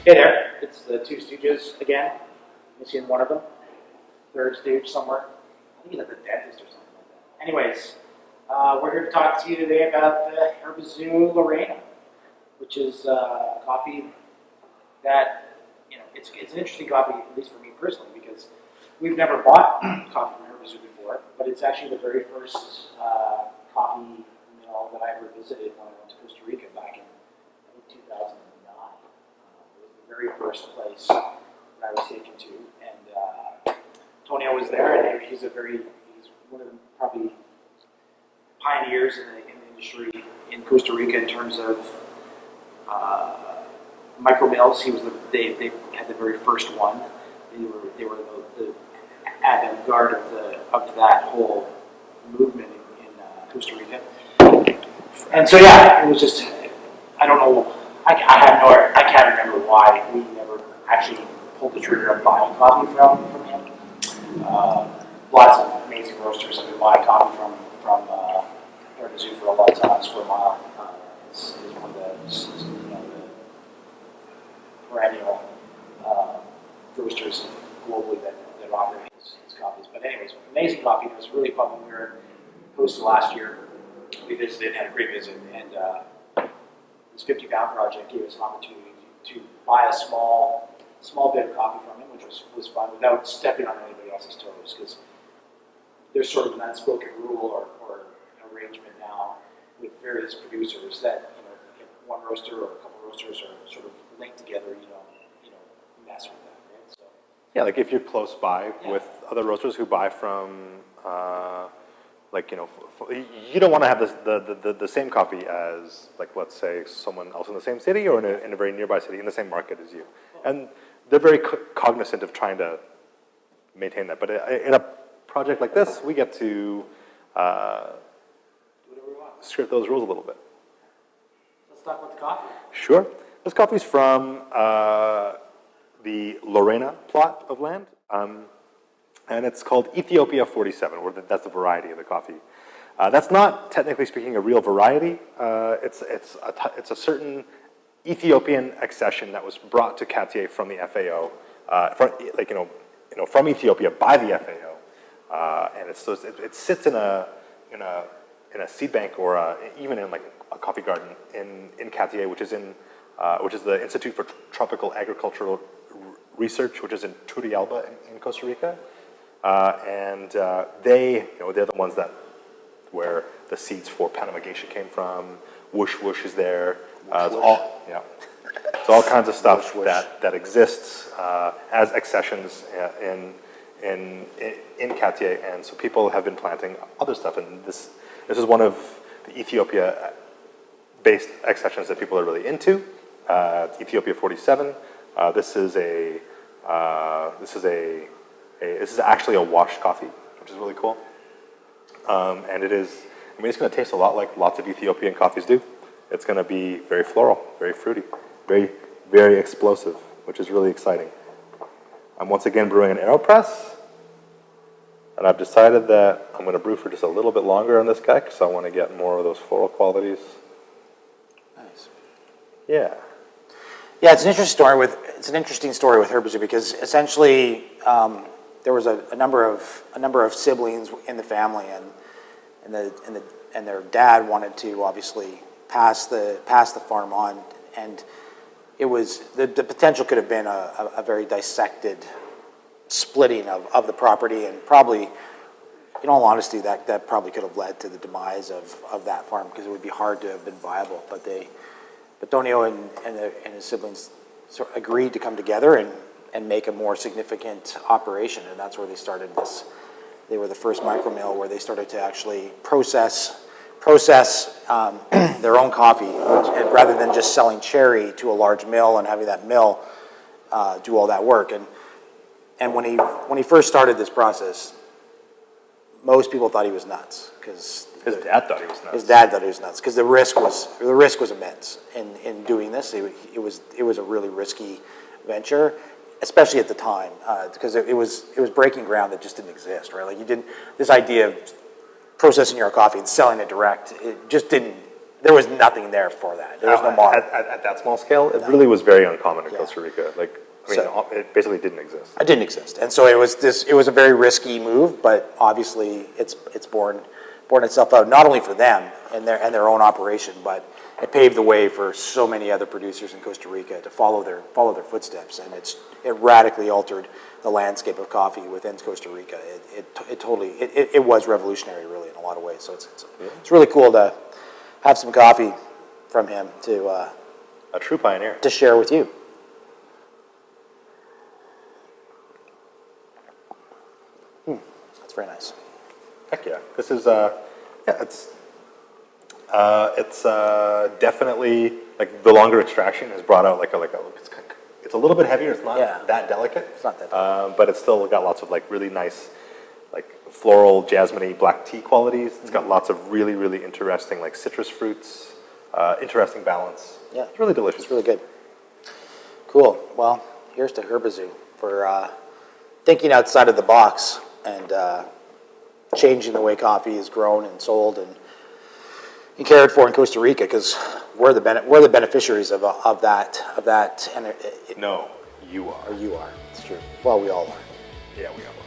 Hey there, it's the Two Stooges again. Missing one of them. Third Stooge somewhere. I think he's at the dentist or something like that. Anyways, we're here to talk to you today about the Herbazu Lorena, which is coffee that, it's an interesting coffee, at least for me personally, because we've never bought coffee from Herbazu before, but it's actually the very first coffee mill that I ever visited when I went to Costa Rica back in, I think, 2009. It was the very first place that I was taken to, and Toño was there, and he's one of the probably pioneers in the industry in Costa Rica in terms of micro mills. They had the very first one. They were the avant-garde of that whole movement in Costa Rica. And so it was just, I don't know, I can't remember why we never actually pulled the trigger on buying coffee from him. Lots of amazing roasters have been buying coffee from Herbazu for a long time. Square Mile is one of the perennial roasters globally that offer his coffees. But anyways, amazing coffee. It was really fun when we were in Costa last year. We visited and had a great visit, and this 50-pound project gave us an opportunity to buy a small bit of coffee from him, which was fun, without stepping on anybody else's toes, because there's sort of an unspoken rule or arrangement now with various producers that if one roaster or a couple roasters are sort of linked together, you don't mess with that, right? So yeah, like if you're close by with other roasters who buy from you don't want to have the same coffee as, like, let's say, someone else in the same city or in a very nearby city in the same market as you. And they're very cognizant of trying to maintain that. But in a project like this, we get to skirt those rules a little bit. Let's talk about the coffee. Sure. This coffee's from the Lorena plot of land. And it's called Ethiopia 47, or that's the variety of the coffee. That's not, technically speaking, a real variety. It's a certain Ethiopian accession that was brought to Cartier from the FAO, from Ethiopia by the FAO, and it sits in a seed bank or even in like a coffee garden in Cartier, which is the Institute for Tropical Agricultural Research, which is in Turrialba in Costa Rica. And they're the ones where the seeds for Panama Geisha came from. Whoosh Whoosh is there. It's all kinds of stuff that exists as accessions in Cartier, and so people have been planting other stuff. And this is one of the Ethiopia-based accessions that people are really into. Ethiopia 47. This is actually a washed coffee, which is really cool. And it's going to taste a lot like lots of Ethiopian coffees do. It's going to be very floral, very fruity, very, very explosive, which is really exciting. I'm once again brewing an AeroPress, and I've decided that I'm going to brew for just a little bit longer on this guy because I want to get more of those floral qualities. Nice. Yeah. Yeah, it's an interesting story with Herbazu because essentially there was a number of siblings in the family, and their dad wanted to obviously pass the farm on, and it was the potential could have been a very dissected splitting of the property, and probably, in all honesty, that probably could have led to the demise of that farm because it would be hard to have been viable. But Toño and his siblings sort of agreed to come together and make a more significant operation, and that's where they started this. They were the first micro mill where they started to actually process their own coffee, rather than just selling cherry to a large mill and having that mill do all that work. And when he first started this process, most people thought he was nuts because his dad thought he was nuts. His dad thought he was nuts because the risk was immense in doing this. It was a really risky venture, especially at the time, because it was breaking ground that just didn't exist, right? Like this idea of processing your own coffee and selling it direct, it just didn't there was nothing there for that. There was no model. At that small scale, it really was very uncommon in Yeah. Costa Rica. Like, I mean, it basically didn't exist. It didn't exist, and so it was a very risky move, but obviously it's borne itself out, not only for them and their own operation, but it paved the way for so many other producers in Costa Rica to follow their footsteps, and it radically altered the landscape of coffee within Costa Rica. It totally was revolutionary, really, in a lot of ways. So it's really cool to have some coffee from him to A true pioneer. to share with you. That's very nice. Heck yeah. This is, it's definitely, like, the longer extraction has brought out it's a little bit heavier. It's not that delicate. It's not that delicate. But it's still got lots of, like, really nice, like, floral, jasmine-y black tea qualities. It's got lots of really, really interesting, like, citrus fruits, interesting balance. Yeah. It's really delicious. It's really good. Cool. Well, here's to Herbazu for thinking outside of the box and changing the way coffee is grown and sold and cared for in Costa Rica, because we're the beneficiaries of that. And No, you are. or you are. It's true. Well, we all are. Yeah, we are.